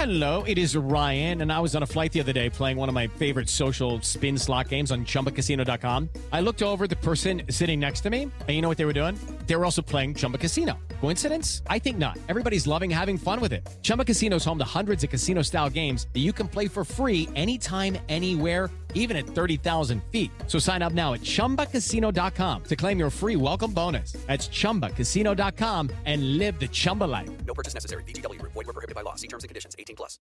Hello, it is Ryan, and I was on a flight the other day playing one of my favorite social spin slot games on ChumbaCasino.com. I looked over at the person sitting next to me, and you know what they were doing? They were also playing Chumba Casino. Coincidence? I think not. Everybody's loving having fun with it. Chumba Casino is home to hundreds of casino-style games that you can play for free anytime, anywhere, even at 30,000 feet. So sign up now at ChumbaCasino.com to claim your free welcome bonus. That's ChumbaCasino.com and live the Chumba life. No purchase necessary. VGW. Void where prohibited by law. See terms and conditions. 18 plus.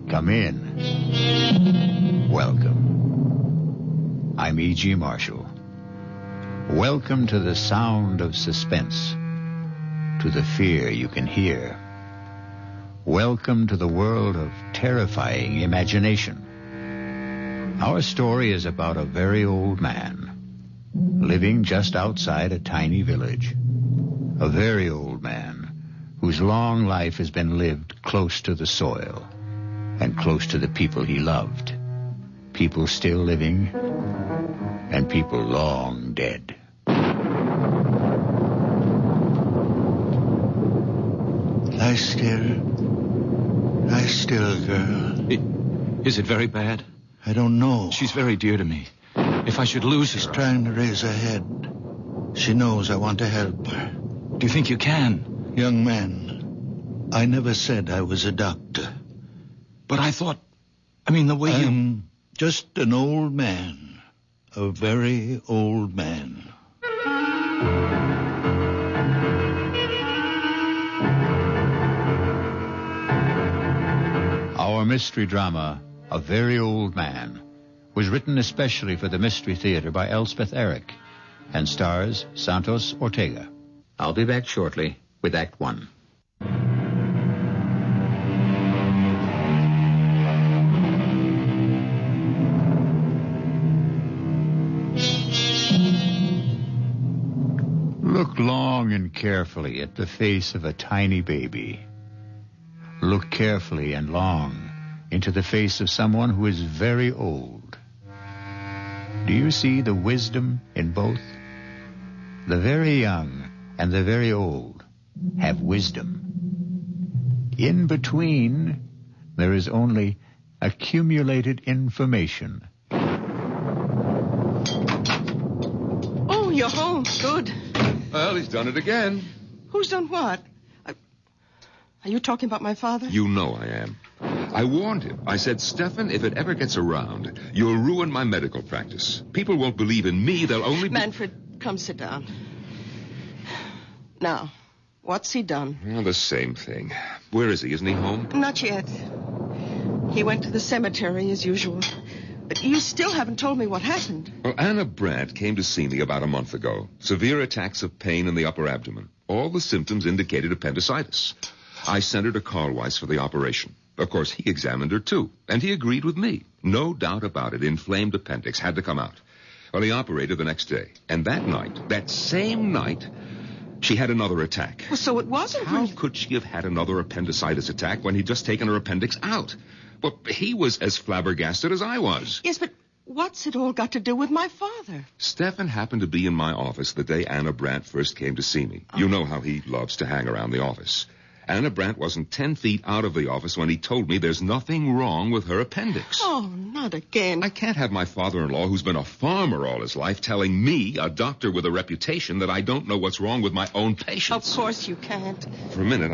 Come in. Welcome. I'm E.G. Marshall. Welcome to the sound of suspense, to the fear you can hear. Welcome to the world of terrifying imagination. Our story is about a very old man living just outside a tiny village. A very old man whose long life has been lived close to the soil and close to the people he loved. People still living and people long dead. Lie still. Lie still, girl. Is it very bad? I don't know. She's very dear to me. If I should lose her... She's trying to raise her head. She knows I want to help her. Do you think you can? Young man, I never said I was a doctor. But I thought... the way I'm just an old man. A very old man. Our mystery drama, A Very Old Man, was written especially for the Mystery Theater by Elspeth Eric and stars Santos Ortega. I'll be back shortly with Act One. Look long and carefully at the face of a tiny baby. Look carefully and long into the face of someone who is very old. Do you see the wisdom in both? The very young and the very old have wisdom. In between, there is only accumulated information. Oh, you're home. Good. Well, he's done it again. Who's done what? Are you talking about my father? You know I am. I warned him. I said, Stefan, if it ever gets around, you'll ruin my medical practice. People won't believe in me. They'll only... Manfred, come sit down. Now, what's he done? Well, the same thing. Where is he? Isn't he home? Not yet. He went to the cemetery as usual. But you still haven't told me what happened. Well, Anna Brandt came to see me about a month ago. Severe attacks of pain in the upper abdomen. All the symptoms indicated appendicitis. I sent her to Carl Weiss for the operation. Of course, he examined her, too, and he agreed with me. No doubt about it, inflamed appendix had to come out. Well, he operated the next day, and that night, that same night, she had another attack. Well, so it wasn't... How could she have had another appendicitis attack when he'd just taken her appendix out? Well, he was as flabbergasted as I was. Yes, but what's it all got to do with my father? Stefan happened to be in my office the day Anna Brandt first came to see me. You know how he loves to hang around the office. Anna Brandt wasn't 10 feet out of the office when he told me there's nothing wrong with her appendix. Oh, not again. I can't have my father-in-law, who's been a farmer all his life, telling me, a doctor with a reputation, that I don't know what's wrong with my own patients. Of course you can't. For a minute,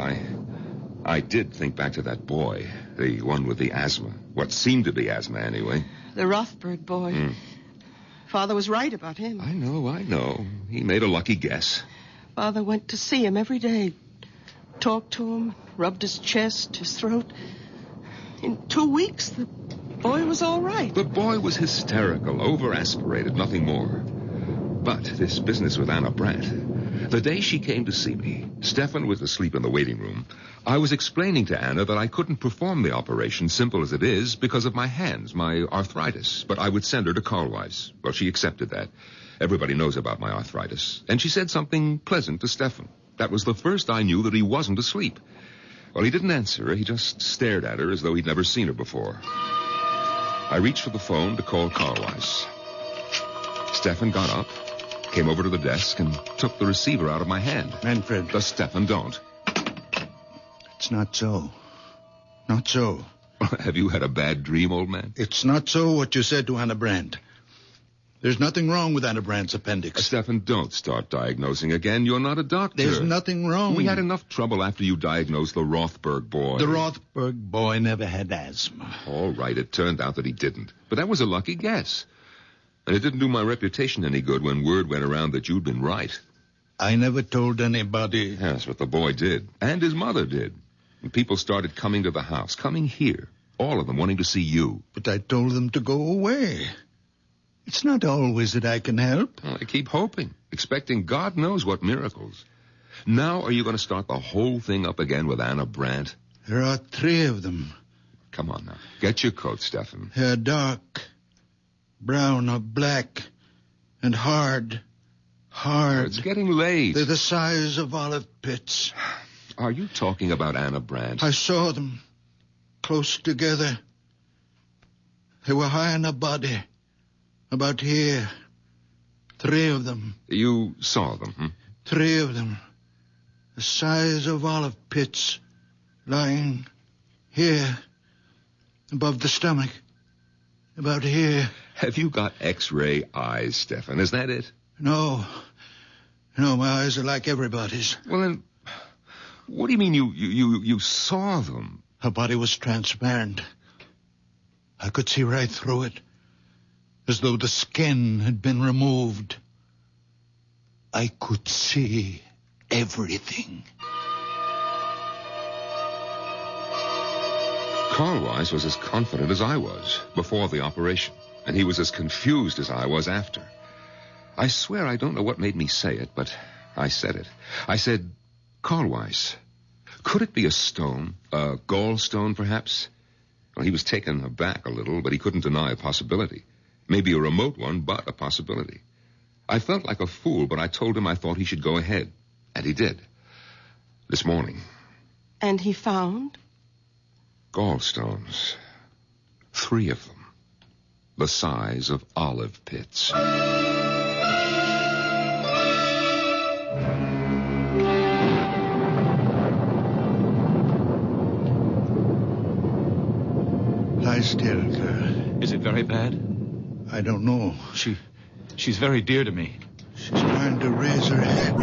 I did think back to that boy, the one with the asthma. What seemed to be asthma, anyway. The Rothberg boy. Father was right about him. I know. He made a lucky guess. Father went to see him every day. Talked to him, rubbed his chest, his throat. In 2 weeks, the boy was all right. The boy was hysterical, over-aspirated, nothing more. But this business with Anna Brandt, the day she came to see me, Stefan was asleep in the waiting room. I was explaining to Anna that I couldn't perform the operation, simple as it is, because of my hands, my arthritis. But I would send her to Carl Weiss. Well, she accepted that. Everybody knows about my arthritis. And she said something pleasant to Stefan. That was the first I knew that he wasn't asleep. Well, he didn't answer her. He just stared at her as though he'd never seen her before. I reached for the phone to call Carwise. Stefan got up, came over to the desk, and took the receiver out of my hand. Manfred. But Stefan don't. It's not so. Not so. Have you had a bad dream, old man? It's not so what you said to Anna Brandt. There's nothing wrong with Anna Brandt's appendix. Stefan, don't start diagnosing again. You're not a doctor. There's nothing wrong. We had enough trouble after you diagnosed the Rothberg boy. The Rothberg boy never had asthma. All right, it turned out that he didn't. But that was a lucky guess. And it didn't do my reputation any good when word went around that you'd been right. I never told anybody. Yes, but the boy did. And his mother did. And people started coming to the house, coming here. All of them wanting to see you. But I told them to go away. It's not always that I can help. Well, I keep hoping, expecting God knows what miracles. Now are you going to start the whole thing up again with Anna Brandt? There are 3 of them. Come on now. Get your coat, Stefan. They're dark, brown or black, and hard. Hard. It's getting late. They're the size of olive pits. Are you talking about Anna Brandt? I saw them, close together. They were high in her body, about here. 3 of them. You saw them, hmm? 3 of them. The size of olive pits, lying here, above the stomach, about here. Have you got X-ray eyes, Stefan? Is that it? No, my eyes are like everybody's. Well, then, what do you mean you saw them? Her body was transparent. I could see right through it, as though the skin had been removed. I could see everything. Carwise was as confident as I was before the operation, and he was as confused as I was after. I swear I don't know what made me say it, but I said it. I said, Carwise, could it be a stone? A gallstone, perhaps? Well, he was taken aback a little, but he couldn't deny a possibility. Maybe a remote one, but a possibility. I felt like a fool, but I told him I thought he should go ahead. And he did. This morning. And he found? Gallstones. 3 of them. The size of olive pits. Lie still, girl. Is it very bad? I don't know. She's very dear to me. She's trying to raise her head.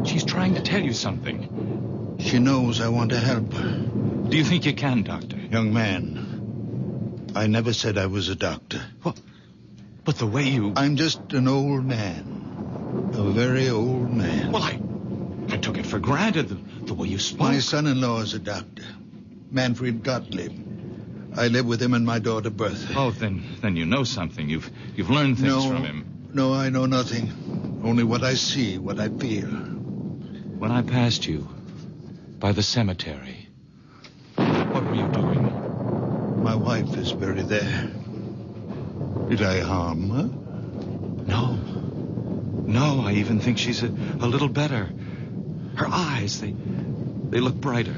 She's trying to tell you something. She knows I want to help her. Do you think you can, Doctor? Young man, I never said I was a doctor. Well, but the way you... I'm just an old man. A very old man. Well, I took it for granted, the way you spoke. My son-in-law is a doctor, Manfred Gottlieb. I live with him and my daughter Bertha. Oh, then you know something. You've learned things from him. No, I know nothing. Only what I see, what I feel. When I passed you by the cemetery, what were you doing? My wife is buried there. Did I harm her? No, I even think she's a little better. Her eyes, they look brighter.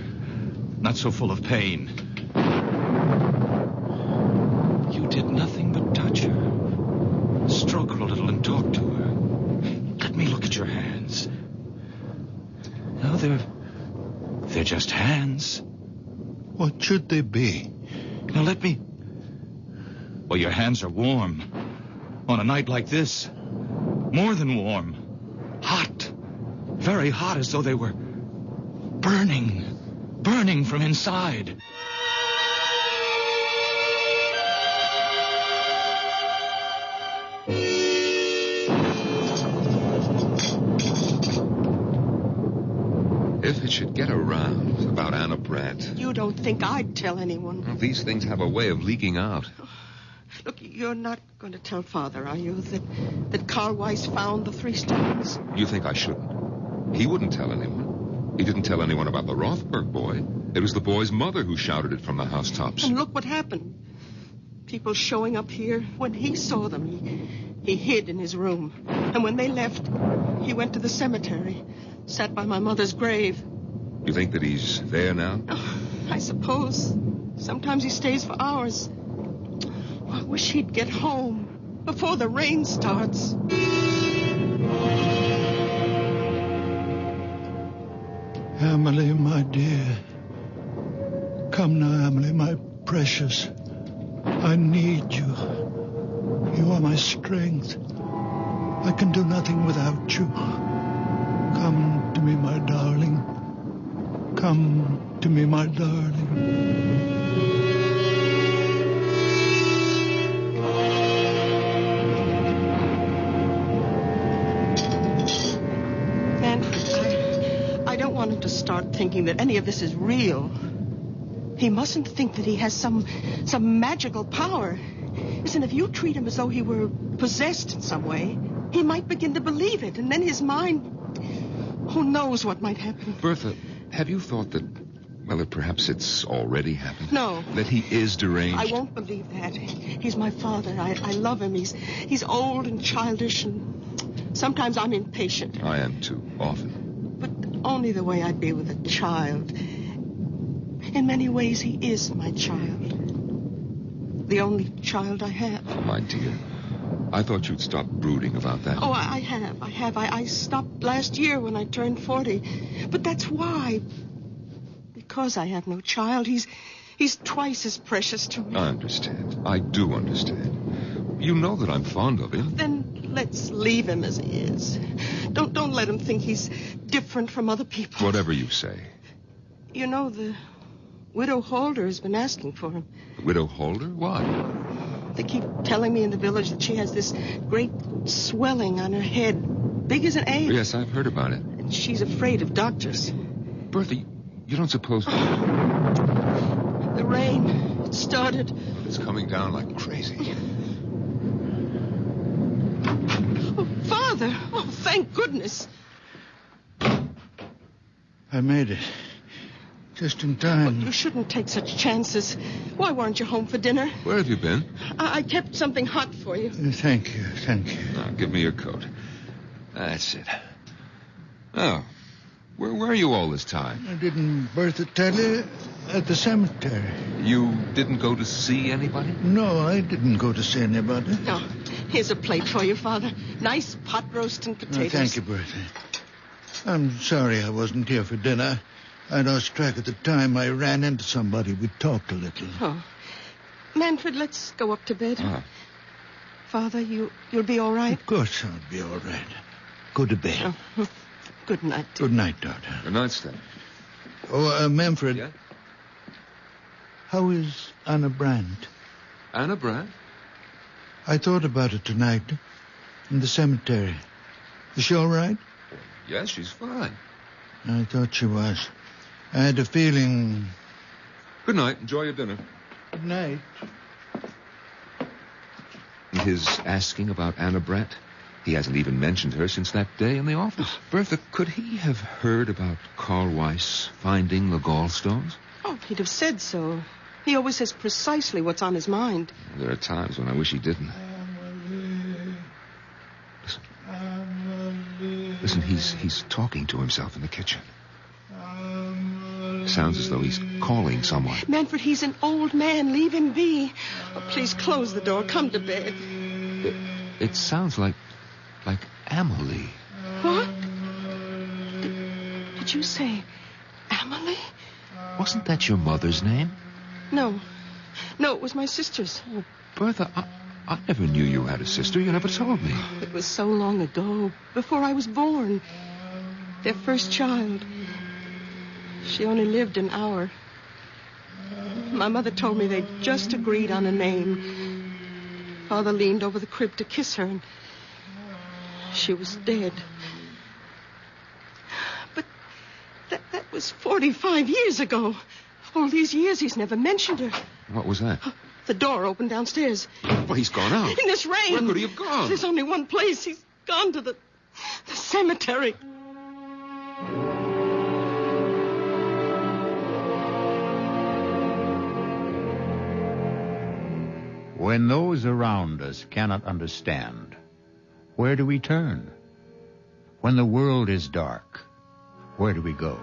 Not so full of pain. You did nothing but touch her. Stroke her a little and talk to her. Let me look at your hands. No, they're just hands. What should they be? Now let me... Well, your hands are warm. On a night like this. More than warm. Hot. Very hot, as though they were burning from inside. If it should get around about Anna Brandt. You don't think I'd tell anyone? Well, these things have a way of leaking out. Look, you're not going to tell Father, are you, that Carwise found the 3 stones? You think I shouldn't? He wouldn't tell anyone. He didn't tell anyone about the Rothberg boy. It was the boy's mother who shouted it from the housetops. And look what happened. People showing up here. When he saw them, he hid in his room. And when they left, he went to the cemetery, sat by my mother's grave. You think that he's there now? Oh, I suppose. Sometimes he stays for hours. I wish he'd get home before the rain starts. Emily, my dear. Come now, Emily, my precious. I need you. You are my strength. I can do nothing without you. Come to me, my darling. Come to me, my darling. I don't want him to start thinking that any of this is real. He mustn't think that he has some magical power. Listen, if you treat him as though he were possessed in some way, he might begin to believe it, and then his mind... Who knows what might happen? Bertha, have you thought that, well, that perhaps it's already happened? No. That he is deranged? I won't believe that. He's my father. I love him. He's old and childish, and sometimes I'm impatient. I am too, often. But only the way I'd be with a child. In many ways, he is my child. The only child I have. Oh, my dear. I thought you'd stop brooding about that. Oh, I have. I stopped last year when I turned 40. But that's why. Because I have no child, he's twice as precious to me. I understand. I do understand. You know that I'm fond of him. Then let's leave him as he is. Don't let him think he's different from other people. Whatever you say. You know, the Widow Holder has been asking for him. Widow Holder? Why? They keep telling me in the village that she has this great swelling on her head, big as an egg. Yes, I've heard about it. And she's afraid of doctors. Bertha, you don't suppose... The rain, it started. It's coming down like crazy. Oh, Father! Oh, thank goodness. I made it. Just in time. You shouldn't take such chances. Why weren't you home for dinner? Where have you been? I kept something hot for you. Thank you. Now, give me your coat. That's it. Oh, where were you all this time? Didn't Bertha tell you? At the cemetery. You didn't go to see anybody? No, I didn't go to see anybody. No. Here's a plate for you, Father. Nice pot roast and potatoes. Thank you, Bertha. I'm sorry I wasn't here for dinner. I lost track of the time. I ran into somebody. We talked a little. Oh. Manfred, let's go up to bed. Ah. Father, you'll be all right? Of course I'll be all right. Go to bed. Oh. Good night. Good night, daughter. Good night, Steph. Oh, Manfred. Yeah? How is Anna Brandt? Anna Brandt? I thought about it tonight. In the cemetery. Is she all right? Yes, she's fine. I thought she was. I had a feeling... Good night. Enjoy your dinner. Good night. His asking about Anna Brandt? He hasn't even mentioned her since that day in the office. Bertha, could he have heard about Carl Weiss finding the gallstones? Oh, he'd have said so. He always says precisely what's on his mind. There are times when I wish he didn't. Listen, he's talking to himself in the kitchen. Sounds as though he's calling someone. Manfred, he's an old man. Leave him be. Oh, please close the door. Come to bed. It sounds like Emily. What? Did you say Emily? Wasn't that your mother's name? No. No, it was my sister's. Oh, Bertha, I never knew you had a sister. You never told me. It was so long ago, before I was born. Their first child. She only lived an hour. My mother told me they'd just agreed on a name. Father leaned over the crib to kiss her, and she was dead. But that was 45 years ago. All these years he's never mentioned her. What was that? The door opened downstairs. Well, he's gone out. In this rain. Where could he have gone? There's only one place. He's gone to the cemetery. When those around us cannot understand, where do we turn? When the world is dark, where do we go?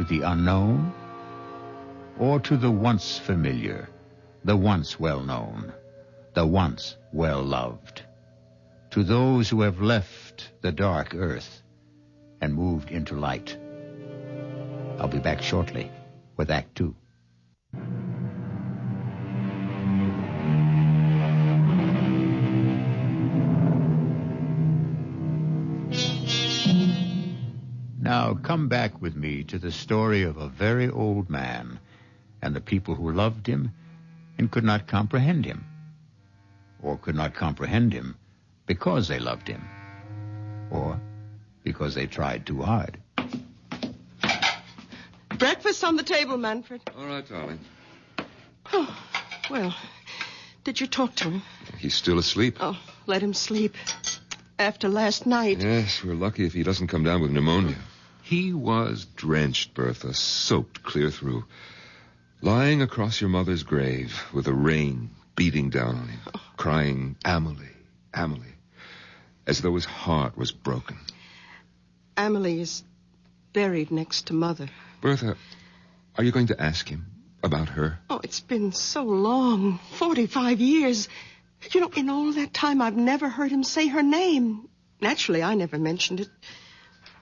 to the unknown, or to the once familiar, the once well-known, the once well-loved? To those who have left the dark earth and moved into light. I'll be back shortly with Act 2. Now come back with me to the story of a very old man and the people who loved him and could not comprehend him, or could not comprehend him because they loved him, or because they tried too hard. Breakfast on the table, Manfred. All right, darling. Oh, well, did you talk to him? He's still asleep. Oh, let him sleep. After last night. Yes, we're lucky if he doesn't come down with pneumonia. He was drenched, Bertha, soaked clear through. Lying across your mother's grave with the rain beating down on him, crying, Amelie, Amelie, as though his heart was broken. Amelie is buried next to Mother. Bertha, are you going to ask him about her? Oh, it's been so long, 45 years. You know, in all that time, I've never heard him say her name. Naturally, I never mentioned it.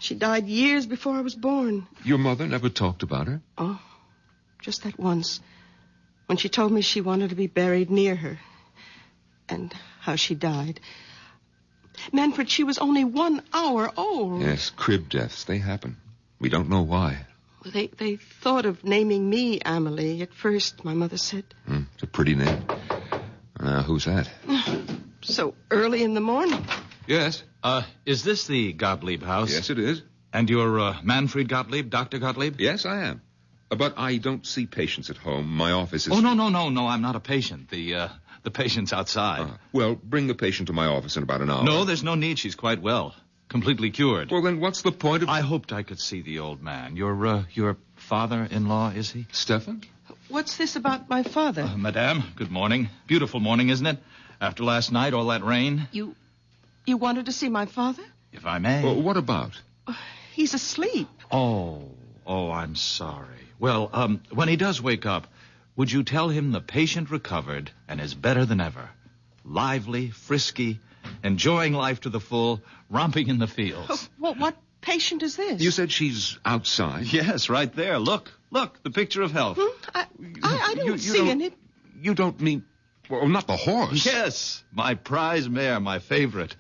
She died years before I was born. Your mother never talked about her? Oh, just that once. When she told me she wanted to be buried near her. And how she died. Manfred, she was only 1 hour old. Yes, crib deaths, they happen. We don't know why. Well, they thought of naming me Amelie at first, my mother said. It's a pretty name. Who's that? So early in the morning. Yes. Is this the Gottlieb house? Yes, it is. And you're Manfred Gottlieb, Dr. Gottlieb? Yes, I am. But I don't see patients at home. My office is... Oh, no, I'm not a patient. The patient's outside. Well, bring the patient to my office in about an hour. No, there's no need. She's quite well. Completely cured. Well, then what's the point of... I hoped I could see the old man. Your father-in-law, is he? Stefan? What's this about my father? Madame, good morning. Beautiful morning, isn't it? After last night, all that rain. You wanted to see my father? If I may. Well, what about? He's asleep. Oh, I'm sorry. Well, when he does wake up, would you tell him the patient recovered and is better than ever? Lively, frisky, enjoying life to the full, romping in the fields. What patient is this? You said she's outside? Yes, right there. Look, the picture of health. I don't see any... You don't mean... Well, not the horse. Yes, my prize mare, my favorite.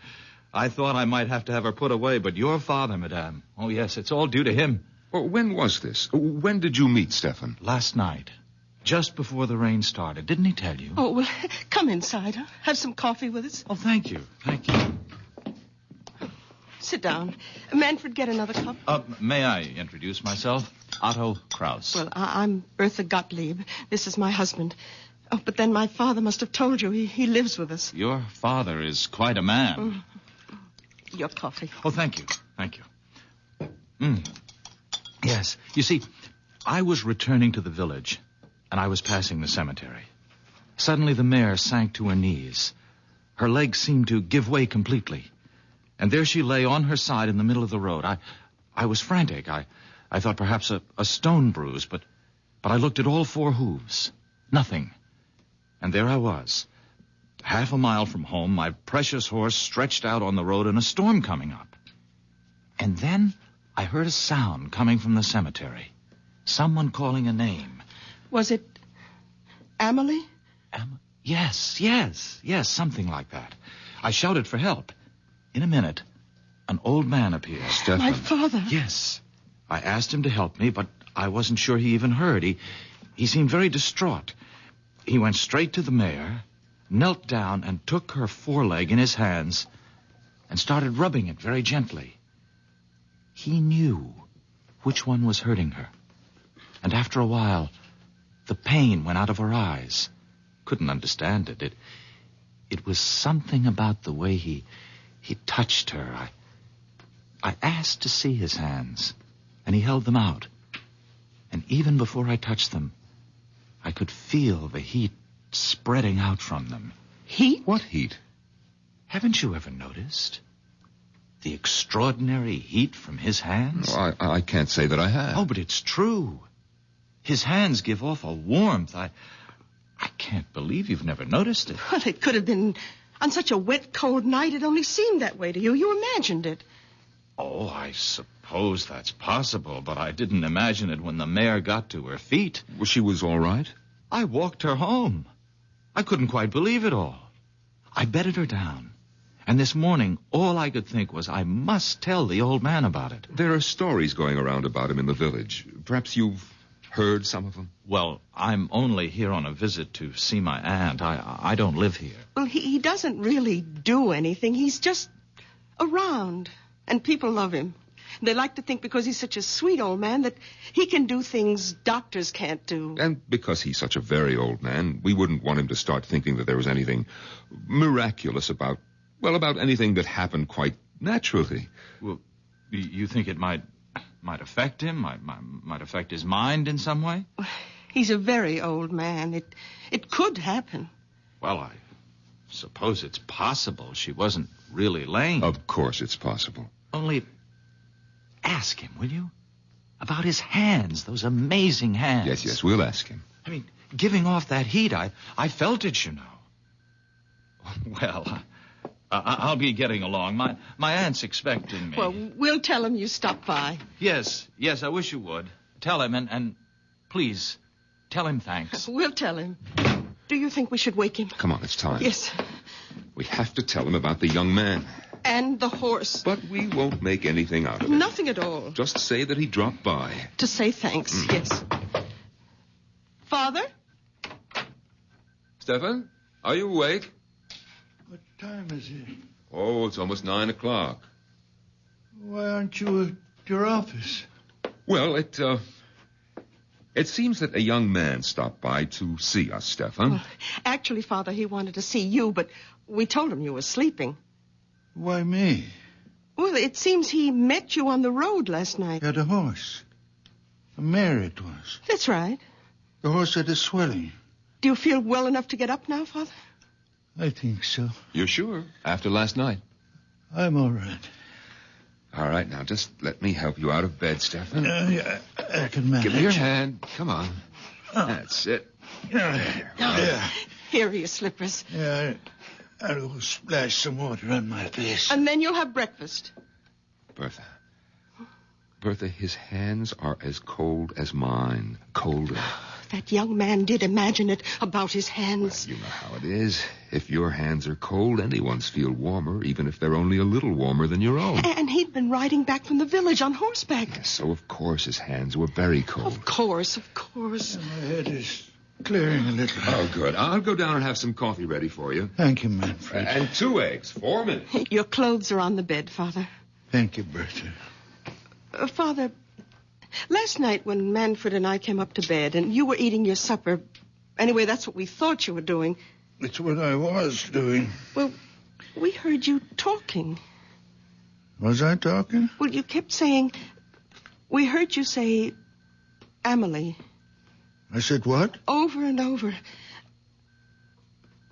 I thought I might have to have her put away, but your father, madame. Oh, yes, it's all due to him. Well, when was this? When did you meet Stefan? Last night, just before the rain started. Didn't he tell you? Oh, well, come inside. Huh? Have some coffee with us. Oh, thank you. Sit down. Manfred, get another cup. May I introduce myself? Otto Kraus. Well, I'm Bertha Gottlieb. This is my husband. Oh, but then my father must have told you. He lives with us. Your father is quite a man. Your coffee. Oh, thank you. Yes. You see, I was returning to the village, and I was passing the cemetery. Suddenly the mare sank to her knees. Her legs seemed to give way completely. And there she lay on her side in the middle of the road. I was frantic. I thought perhaps a stone bruise, but I looked at all 4 hooves. Nothing. And there I was, half a mile from home, my precious horse stretched out on the road and a storm coming up. And then I heard a sound coming from the cemetery. Someone calling a name. Was it Amelie? Yes, something like that. I shouted for help. In a minute, an old man appeared. Stefan. My father. Yes. I asked him to help me, but I wasn't sure he even heard. He seemed very distraught. He went straight to the mare, knelt down and took her foreleg in his hands and started rubbing it very gently. He knew which one was hurting her. And after a while, the pain went out of her eyes. Couldn't understand it. It was something about the way he touched her. I asked to see his hands, and he held them out. And even before I touched them, I could feel the heat spreading out from them. Heat? What heat? Haven't you ever noticed? The extraordinary heat from his hands? Oh, I can't say that I have. Oh, but it's true. His hands give off a warmth. I can't believe you've never noticed it. Well, it could have been on such a wet, cold night. It only seemed that way to you. You imagined it. Oh, I suppose that's possible, but I didn't imagine it when the mare got to her feet. Well, she was all right? I walked her home. I couldn't quite believe it all. I bedded her down. And this morning, all I could think was I must tell the old man about it. There are stories going around about him in the village. Perhaps you've heard some of them? Well, I'm only here on a visit to see my aunt. I don't live here. Well, he doesn't really do anything. He's just around. And people love him. They like to think because he's such a sweet old man that he can do things doctors can't do. And because he's such a very old man, we wouldn't want him to start thinking that there was anything miraculous about anything that happened quite naturally. Well, you think it might affect him? Might affect his mind in some way? He's a very old man. It could happen. Well, I suppose it's possible she wasn't really lame. Of course it's possible. Only ask him, will you? About his hands, those amazing hands. Yes, we'll ask him. I mean, giving off that heat, I felt it, you know. Well, I'll be getting along. My aunt's expecting me. Well, we'll tell him you stopped by. Yes, I wish you would. Tell him, and please, tell him thanks. We'll tell him. Do you think we should wake him? Come on, it's time. Yes. We have to tell him about the young man. And the horse. But we won't make anything out of it. Nothing at all. Just say that he dropped by. To say thanks, yes. Father? Stefan, are you awake? What time is it? Oh, it's almost 9 o'clock. Why aren't you at your office? Well, it seems that a young man stopped by to see us, Stefan. Well, actually, Father, he wanted to see you, but we told him you were sleeping. Why me? Well, it seems he met you on the road last night. Had a horse. A mare it was. That's right. The horse had a swelling. Do you feel well enough to get up now, Father? I think so. You're sure? After last night? I'm all right. All right, now just let me help you out of bed, Stefan. Yeah, I can manage. Give me your hand. Come on. That's it. Yeah. Here are your slippers. Yeah, I'll go splash some water on my face. And then you'll have breakfast. Bertha, his hands are as cold as mine. Colder. That young man did imagine it about his hands. You know how it is. If your hands are cold, anyone's feel warmer, even if they're only a little warmer than your own. And he'd been riding back from the village on horseback. Yes, so of course his hands were very cold. Of course. My head is clearing a little. Oh, good. I'll go down and have some coffee ready for you. Thank you, Manfred. And 2 eggs, 4 minutes. Your clothes are on the bed, Father. Thank you, Bertha. Father, last night when Manfred and I came up to bed and you were eating your supper, anyway, that's what we thought you were doing. It's what I was doing. Well, we heard you talking. Was I talking? Well, you kept saying, we heard you say, Amelie. I said what? Over and over.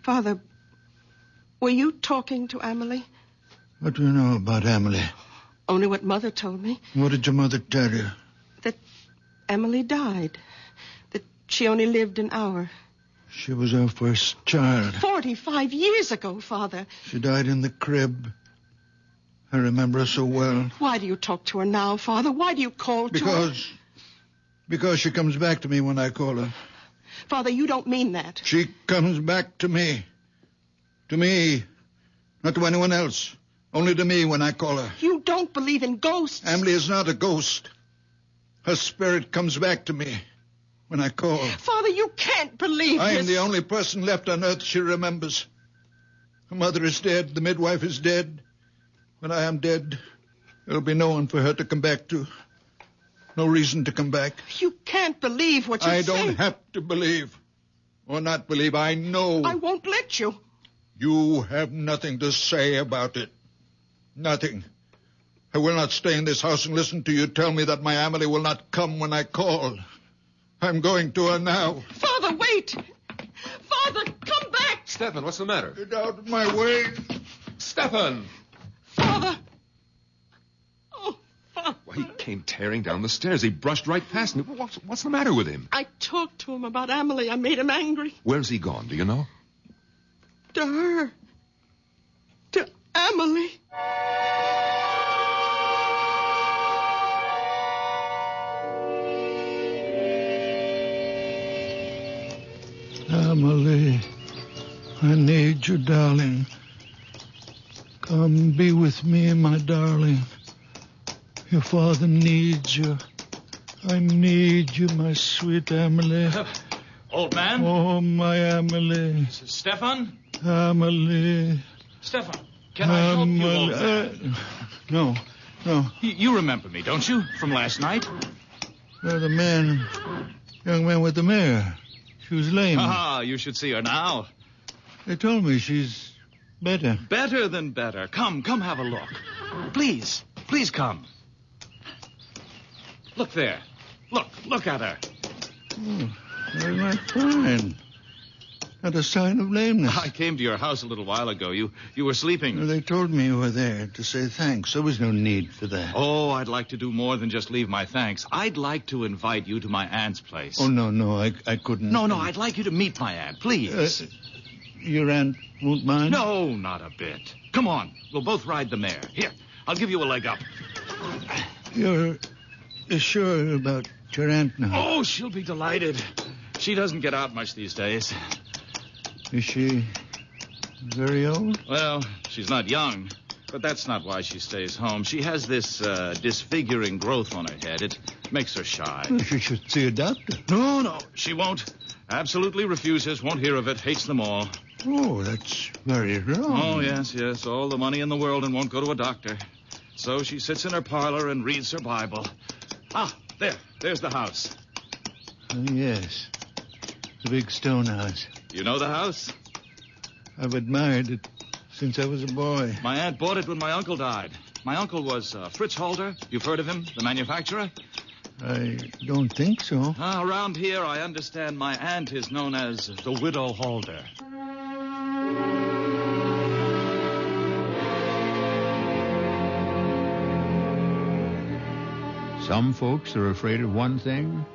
Father, were you talking to Amelie? What do you know about Emily? Only what Mother told me. What did your mother tell you? That Emily died. That she only lived an hour. She was our first child. 45 years ago, Father. She died in the crib. I remember her so well. Why do you talk to her now, Father? Why do you call to her? Because she comes back to me when I call her. Father, you don't mean that. She comes back to me. To me. Not to anyone else. Only to me when I call her. You don't believe in ghosts. Emily is not a ghost. Her spirit comes back to me when I call. Father, you can't believe I this. am the only person left on earth she remembers. Her mother is dead. The midwife is dead. When I am dead, there'll be no one for her to come back to. No reason to come back. You can't believe what you're saying. I don't have to believe. Or not believe. I know. I won't let you. You have nothing to say about it. Nothing. I will not stay in this house and listen to you tell me that my Emily will not come when I call. I'm going to her now. Father, wait. Father, come back. Stefan, what's the matter? Get out of my way. Stefan! Father, came tearing down the stairs. He brushed right past me. What's the matter with him? I talked to him about Emily. I made him angry. Where's he gone? Do you know? To her. To Emily. Emily, I need you, darling. Come be with me, my darling. Your father needs you. I need you, my sweet Emily. Old man? Oh, my Emily. Stefan? Emily. Stefan, can I help you, old man? No. You remember me, don't you? From last night? You're the young man with the mare. She was lame. Ah, you should see her now. They told me she's better. Better than better. Come have a look. Please come. Look there. Look at her. Oh, they're not fine. Not a sign of lameness. I came to your house a little while ago. You were sleeping. They told me you were there to say thanks. There was no need for that. Oh, I'd like to do more than just leave my thanks. I'd like to invite you to my aunt's place. Oh, no, I couldn't. No, I'd like you to meet my aunt, please. Your aunt won't mind? No, not a bit. Come on, we'll both ride the mare. Here, I'll give you a leg up. You're sure about your aunt now? Oh, she'll be delighted. She doesn't get out much these days. Is she very old? Well, she's not young, but that's not why she stays home. She has this disfiguring growth on her head. It makes her shy. Well, she should see a doctor. No, she won't. Absolutely refuses, won't hear of it, hates them all. Oh, that's very wrong. Oh, yes, all the money in the world and won't go to a doctor. So she sits in her parlor and reads her Bible. Ah, there's the house. Oh, yes, the big stone house. You know the house? I've admired it since I was a boy. My aunt bought it when my uncle died. My uncle was Fritz Holder. You've heard of him, the manufacturer? I don't think so. Around here, I understand my aunt is known as the Widow Holder. Some folks are afraid of one thing,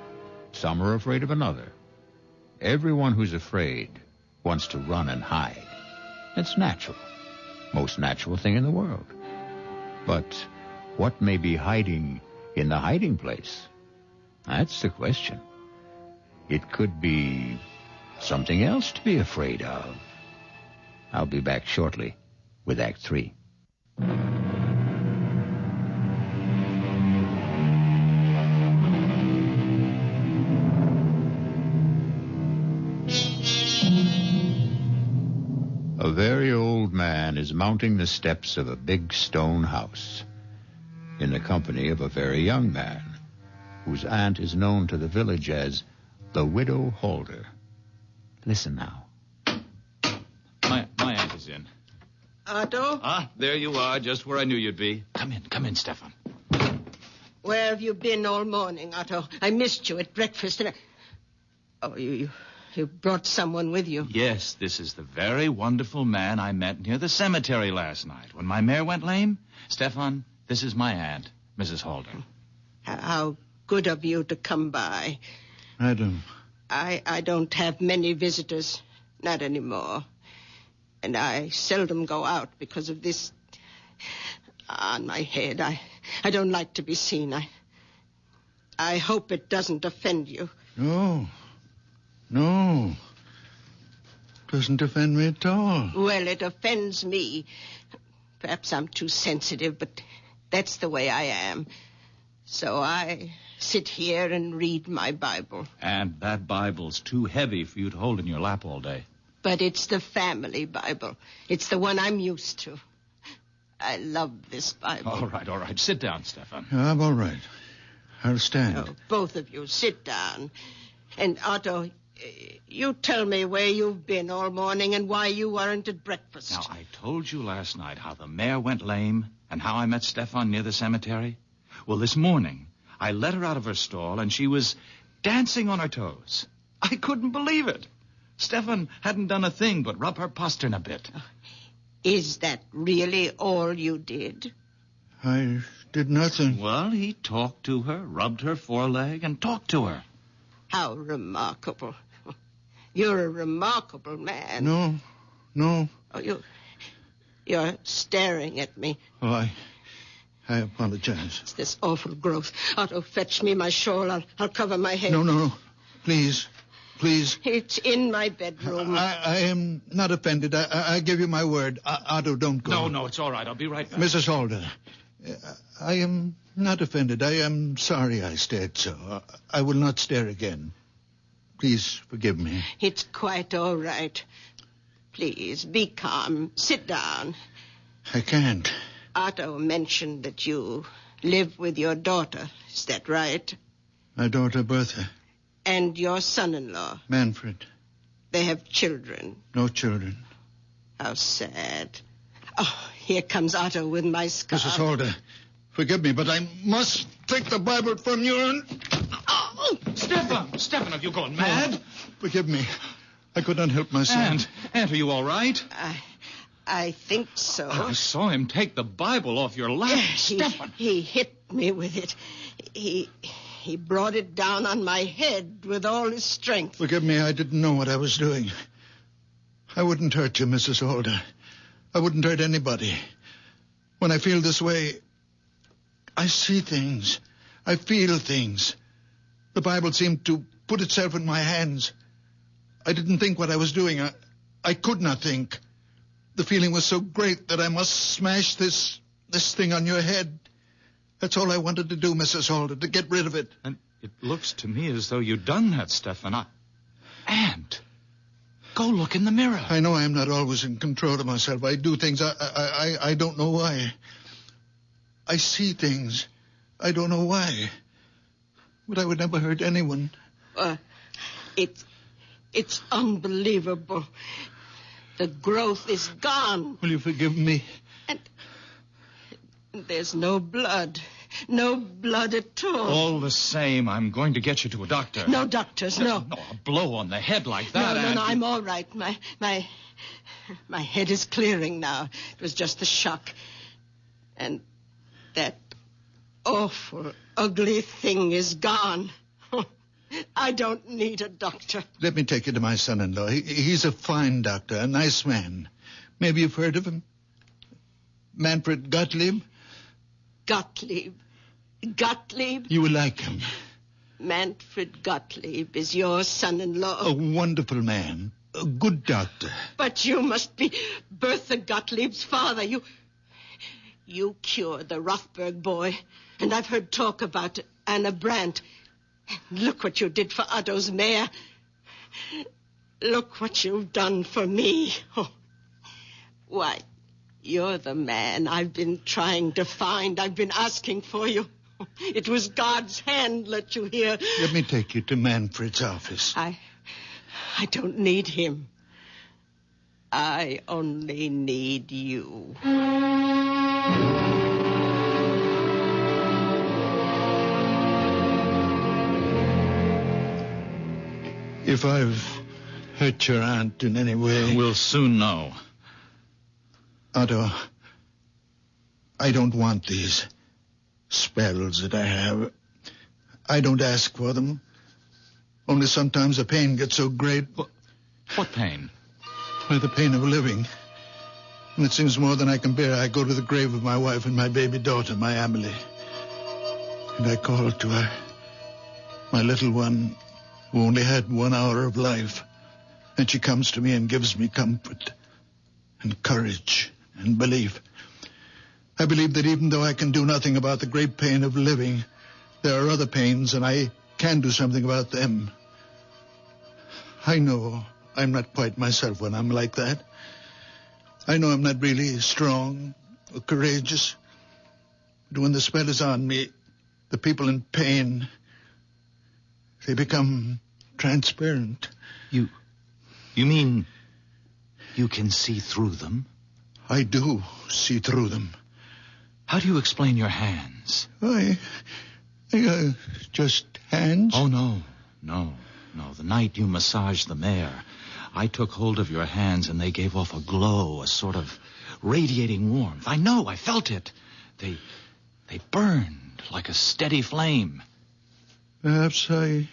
some are afraid of another. Everyone who's afraid wants to run and hide. It's natural. Most natural thing in the world. But what may be hiding in the hiding place? That's the question. It could be something else to be afraid of. I'll be back shortly with Act 3. A very old man is mounting the steps of a big stone house in the company of a very young man whose aunt is known to the village as the Widow Holder. Listen now. My aunt is in. Otto? Ah, there you are, just where I knew you'd be. Come in, Stefan. Where have you been all morning, Otto? I missed you at breakfast and Oh, you brought someone with you. Yes, this is the very wonderful man I met near the cemetery last night when my mare went lame. Stefan, this is my aunt, Mrs. Holder. How good of you to come by. Madam. I don't have many visitors, not anymore. And I seldom go out because of this on my head. I don't like to be seen. I hope it doesn't offend you. No. Doesn't offend me at all. Well, it offends me. Perhaps I'm too sensitive, but that's the way I am. So I sit here and read my Bible. And that Bible's too heavy for you to hold in your lap all day. But it's the family Bible. It's the one I'm used to. I love this Bible. All right. Sit down, Stefan. I'm all right. I'll stand. Oh, both of you, sit down. And Otto, you tell me where you've been all morning and why you weren't at breakfast. Now, I told you last night how the mare went lame and how I met Stefan near the cemetery. Well, this morning, I let her out of her stall and she was dancing on her toes. I couldn't believe it. Stefan hadn't done a thing but rub her postern a bit. Is that really all you did? I did nothing. Well, he talked to her, rubbed her foreleg, and talked to her. How remarkable. You're a remarkable man. No. Oh, you're staring at me. Oh, I apologize. It's this awful growth. Otto, fetch me my shawl. I'll cover my head. No. Please. It's in my bedroom. I am not offended. I give you my word. Otto, don't go. No, it's all right. I'll be right back. Mrs. Halder, I am not offended. I am sorry I stared so. I will not stare again. Please forgive me. It's quite all right. Please, be calm. Sit down. I can't. Otto mentioned that you live with your daughter. Is that right? My daughter, Bertha. And your son-in-law. Manfred. They have children. No children. How sad. Oh, here comes Otto with my scarf. Mrs. Halder, forgive me, but I must take the Bible from you and... Oh! Stefan, have you gone mad? Forgive me. I could not help myself. Aunt, are you all right? I think so. I saw him take the Bible off your lap. Stefan. He hit me with it. He brought it down on my head with all his strength. Forgive me, I didn't know what I was doing. I wouldn't hurt you, Mrs. Halder. I wouldn't hurt anybody. When I feel this way, I see things. I feel things. The Bible seemed to put itself in my hands. I didn't think what I was doing. I could not think. The feeling was so great that I must smash this thing on your head. That's all I wanted to do, Mrs. Halder, to get rid of it. And it looks to me as though you'd done that, Stefan. Aunt, go look in the mirror. I know I am not always in control of myself. I do things. I don't know why. I see things. I don't know why. But I would never hurt anyone. It's unbelievable. The growth is gone. Will you forgive me? And there's no blood. No blood at all. All the same, I'm going to get you to a doctor. No doctors, no. No, a blow on the head like that. No, I'm all right. My head is clearing now. It was just a shock. And that awful, ugly thing is gone. I don't need a doctor. Let me take you to my son-in-law. He's a fine doctor, a nice man. Maybe you've heard of him? Manfred Gottlieb? Gottlieb? You will like him. Manfred Gottlieb is your son-in-law. A wonderful man. A good doctor. But you must be Bertha Gottlieb's father. You cured the Rothberg boy. And I've heard talk about Anna Brandt. Look what you did for Otto's mare. Look what you've done for me. Oh. Why, you're the man I've been trying to find. I've been asking for you. It was God's hand let you here. Let me take you to Manfred's office. I don't need him. I only need you. If I've hurt your aunt in any way... We'll soon know. Otto, I don't want these spells that I have. I don't ask for them. Only sometimes the pain gets so great. What pain? Well, the pain of living. When it seems more than I can bear, I go to the grave of my wife and my baby daughter, my Amelie. And I call to her, my little one, who only had 1 hour of life. And she comes to me and gives me comfort and courage and belief. I believe that even though I can do nothing about the great pain of living, there are other pains, and I can do something about them. I know I'm not quite myself when I'm like that. I know I'm not really strong or courageous. But when the spell is on me, the people in pain, they become transparent. You mean you can see through them? I do see through them. How do you explain your hands? Just hands? Oh, no. The night you massaged the mare, I took hold of your hands and they gave off a glow, a sort of radiating warmth. I know, I felt it. They They burned like a steady flame. Perhaps I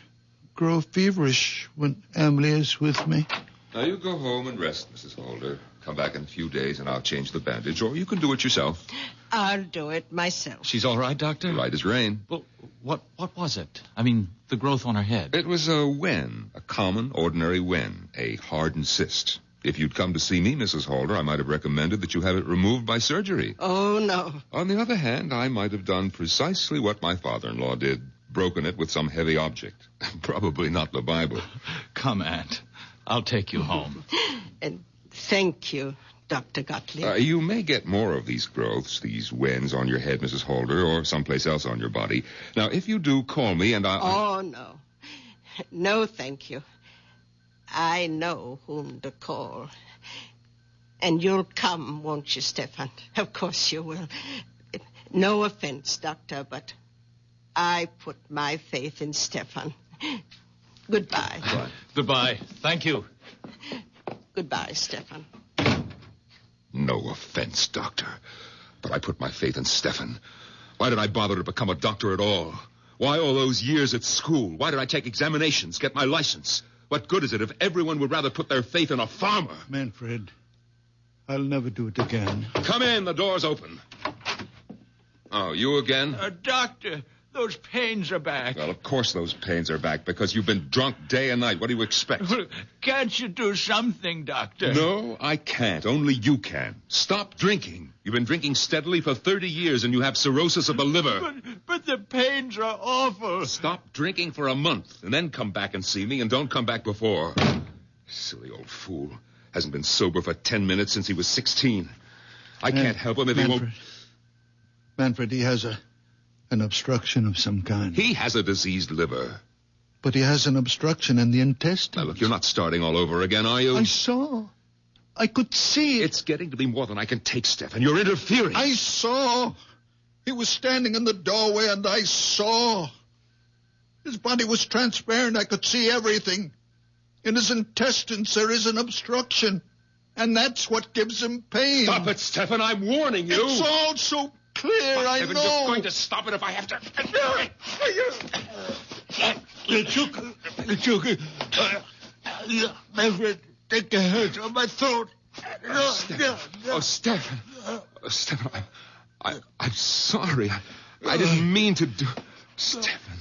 grow feverish when Emily is with me. Now, you go home and rest, Mrs. Holder. Come back in a few days and I'll change the bandage, or you can do it yourself. I'll do it myself. She's all right, Doctor? Right as rain. Well, what was it? I mean, the growth on her head. It was a wen, a common, ordinary wen, a hardened cyst. If you'd come to see me, Mrs. Holder, I might have recommended that you have it removed by surgery. Oh, no. On the other hand, I might have done precisely what my father-in-law did, broken it with some heavy object. Probably not the Bible. Come, Aunt. I'll take you home. And thank you, Dr. Gottlieb. You may get more of these growths, these wens on your head, Mrs. Holder, or someplace else on your body. Now, if you do, call me and I'll... Oh, no. No, thank you. I know whom to call. And you'll come, won't you, Stefan? Of course you will. No offense, Doctor, but I put my faith in Stefan. Goodbye. Goodbye. Thank you. Goodbye, Stefan. No offense, Doctor, but I put my faith in Stefan. Why did I bother to become a doctor at all? Why all those years at school? Why did I take examinations, get my license? What good is it if everyone would rather put their faith in a farmer? Manfred, I'll never do it again. Come in, the door's open. Oh, you again? Doctor, those pains are back. Well, of course those pains are back, because you've been drunk day and night. What do you expect? Can't you do something, Doctor? No, I can't. Only you can. Stop drinking. You've been drinking steadily for 30 years, and you have cirrhosis of the liver. But the pains are awful. Stop drinking for a month, and then come back and see me, and don't come back before. Silly old fool. Hasn't been sober for 10 minutes since he was 16. I can't help him if he won't... Manfred, he has an obstruction of some kind. He has a diseased liver. But he has an obstruction in the intestines. Now, look, you're not starting all over again, are you? I saw. I could see it. It's getting to be more than I can take, Stefan. You're interfering. I saw. He was standing in the doorway, and I saw. His body was transparent. I could see everything. In his intestines, there is an obstruction. And that's what gives him pain. Stop it, Stefan. I'm warning you. It's all so clear, I You're know. going to stop it if I have to. Manfred, take your hands on my throat. Stefan. Stefan, I'm sorry. I didn't mean to do... Stefan.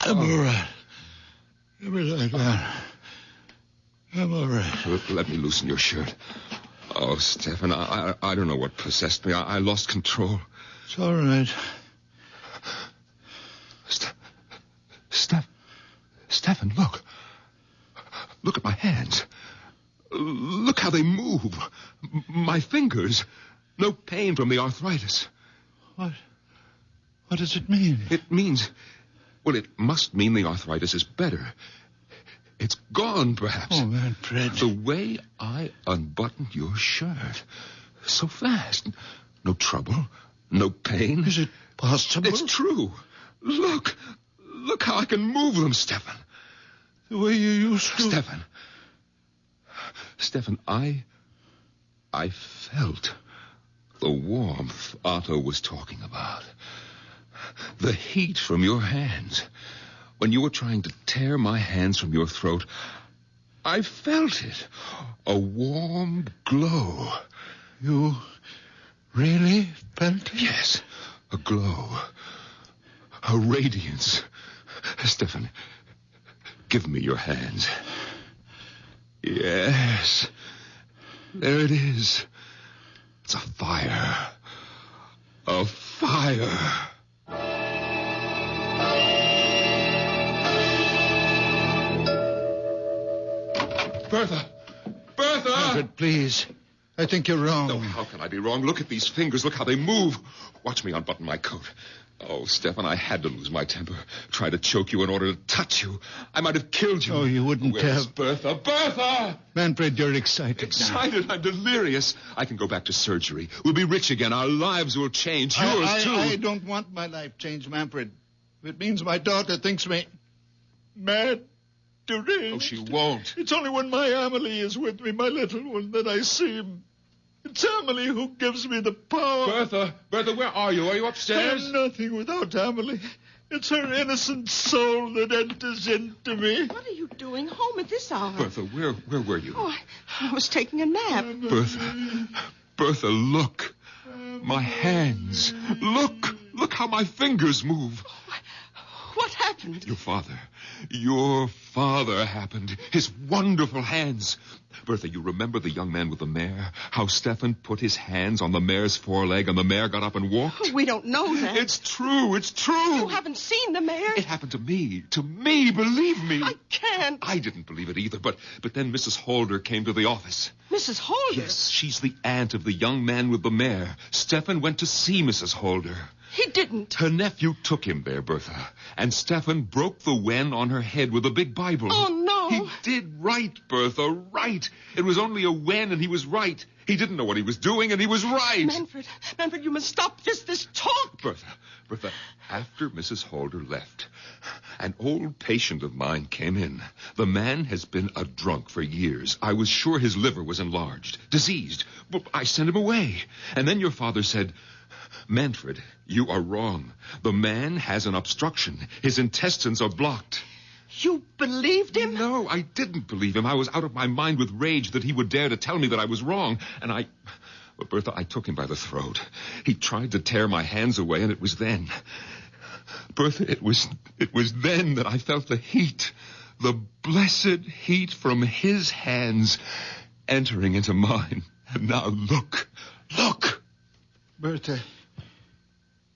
I'm all right. Give me that man. I'm all right. Let me loosen your shirt. Oh, Stefan, I don't know what possessed me. I lost control. It's all right. Stefan, look. Look at my hands. Look how they move. My fingers. No pain from the arthritis. What does it mean? It means... Well, it must mean the arthritis is better. It's gone, perhaps. Oh, Manfred. The way I unbuttoned your shirt. So fast. No trouble. No pain. Is it possible? It's true. Look. Look how I can move them, Stefan. The way you used to. Stefan, I felt the warmth Otto was talking about. The heat from your hands. When you were trying to tear my hands from your throat, I felt it. A warm glow. You really felt it? Yes, a glow. A radiance. Stefan, give me your hands. Yes. There it is. It's a fire. A fire. Bertha! Manfred, please. I think you're wrong. No, how can I be wrong? Look at these fingers. Look how they move. Watch me unbutton my coat. Oh, Stefan, I had to lose my temper. Try to choke you in order to touch you. I might have killed you. Oh, you wouldn't Where's have. Bertha? Bertha! Manfred, you're excited now. Excited? I'm delirious. I can go back to surgery. We'll be rich again. Our lives will change. Yours, too. I don't want my life changed, Manfred. If it means my daughter thinks me mad, deranged. Oh, she won't. It's only when my Emily is with me, my little one, that I see him. It's Emily who gives me the power. Bertha, where are you? Are you upstairs? I'm nothing without Emily. It's her innocent soul that enters into me. What are you doing home at this hour? Bertha, where were you? Oh, I was taking a nap. Bertha, look. My hands. Look how my fingers move. What happened? Your father happened. His wonderful hands. Bertha, you remember the young man with the mare? How Stefan put his hands on the mare's foreleg and the mare got up and walked? We don't know that. It's true. You haven't seen the mare? It happened to me. To me, believe me. I can't. I didn't believe it either, but then Mrs. Holder came to the office. Mrs. Holder? Yes, she's the aunt of the young man with the mare. Stefan went to see Mrs. Holder. He didn't. Her nephew took him there, Bertha, and Stefan broke the wen on her head with a big Bible. Oh, no. He did right, Bertha, right. It was only a wen, and he was right. He didn't know what he was doing, and he was right. Manfred, you must stop this talk. Bertha, after Mrs. Holder left, an old patient of mine came in. The man has been a drunk for years. I was sure his liver was enlarged, diseased. But I sent him away. And then your father said, Manfred, you are wrong. The man has an obstruction. His intestines are blocked. You believed him? No, I didn't believe him. I was out of my mind with rage that he would dare to tell me that I was wrong. And Well, Bertha, I took him by the throat. He tried to tear my hands away, and it was then. Bertha, it was then that I felt the heat, the blessed heat from his hands entering into mine. And now look. Bertha,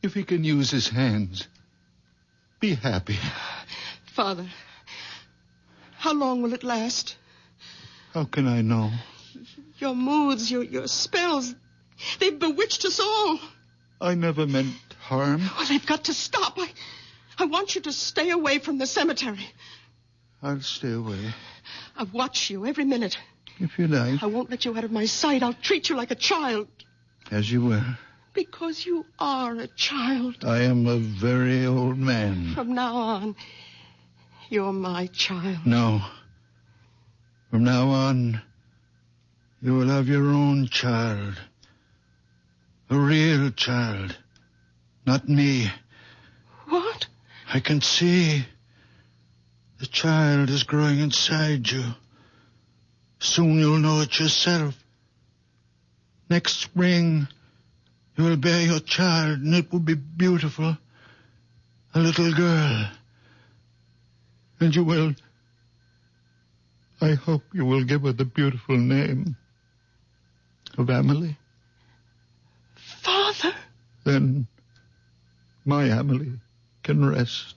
if he can use his hands, be happy. Father, how long will it last? How can I know? Your moods, your spells, they've bewitched us all. I never meant harm. Well, they've got to stop. I want you to stay away from the cemetery. I'll stay away. I watch you every minute. If you like. I won't let you out of my sight. I'll treat you like a child. As you were. Because you are a child. I am a very old man. From now on, you're my child. No. From now on, you will have your own child. A real child. Not me. What? I can see. The child is growing inside you. Soon you'll know it yourself. Next spring, you will bear your child, and it will be beautiful. A little girl. And you will... I hope you will give her the beautiful name of Emily. Father? Then my Emily can rest.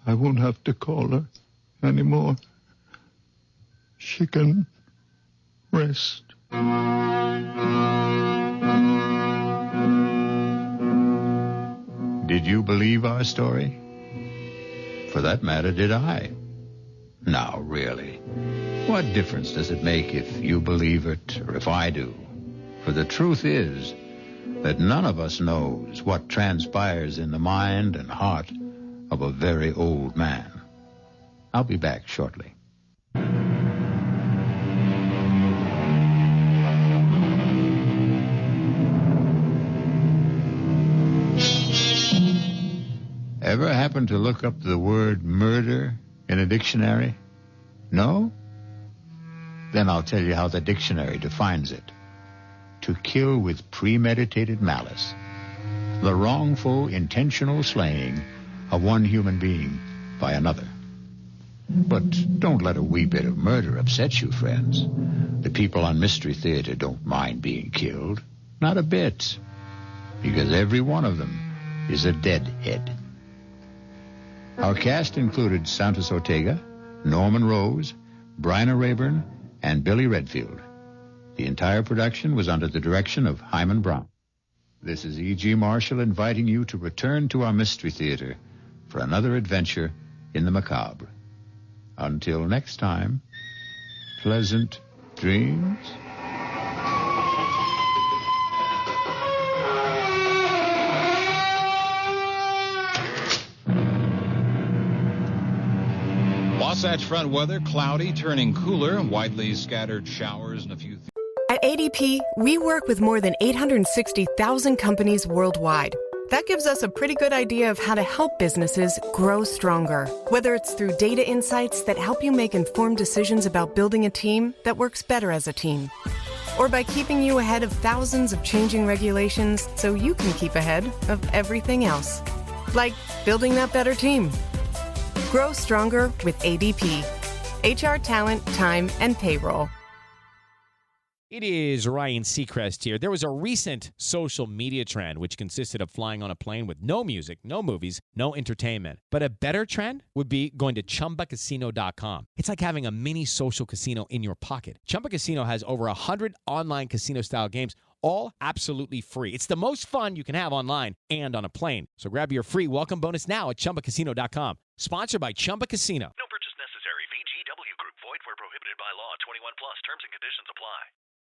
I won't have to call her anymore. She can rest. Did you believe our story? For that matter, did I? Now, really, what difference does it make if you believe it or if I do? For the truth is that none of us knows what transpires in the mind and heart of a very old man. I'll be back shortly. Ever happen to look up the word murder in a dictionary? No? Then I'll tell you how the dictionary defines it. To kill with premeditated malice. The wrongful, intentional slaying of one human being by another. But don't let a wee bit of murder upset you, friends. The people on Mystery Theater don't mind being killed. Not a bit. Because every one of them is a deadhead. Our cast included Santos Ortega, Norman Rose, Bryna Rayburn, and Billy Redfield. The entire production was under the direction of Hyman Brown. This is E.G. Marshall inviting you to return to our Mystery Theater for another adventure in the macabre. Until next time, pleasant dreams. Wasatch front weather, cloudy, turning cooler, widely scattered showers and a few... At ADP, we work with more than 860,000 companies worldwide. That gives us a pretty good idea of how to help businesses grow stronger. Whether it's through data insights that help you make informed decisions about building a team that works better as a team, or by keeping you ahead of thousands of changing regulations so you can keep ahead of everything else. Like building that better team. Grow stronger with ADP. HR, talent, time, and payroll. It is Ryan Seacrest here. There was a recent social media trend which consisted of flying on a plane with no music, no movies, no entertainment. But a better trend would be going to ChumbaCasino.com. It's like having a mini social casino in your pocket. Chumba Casino has over 100 online casino-style games, all absolutely free. It's the most fun you can have online and on a plane. So grab your free welcome bonus now at ChumbaCasino.com. Sponsored by Chumba Casino. No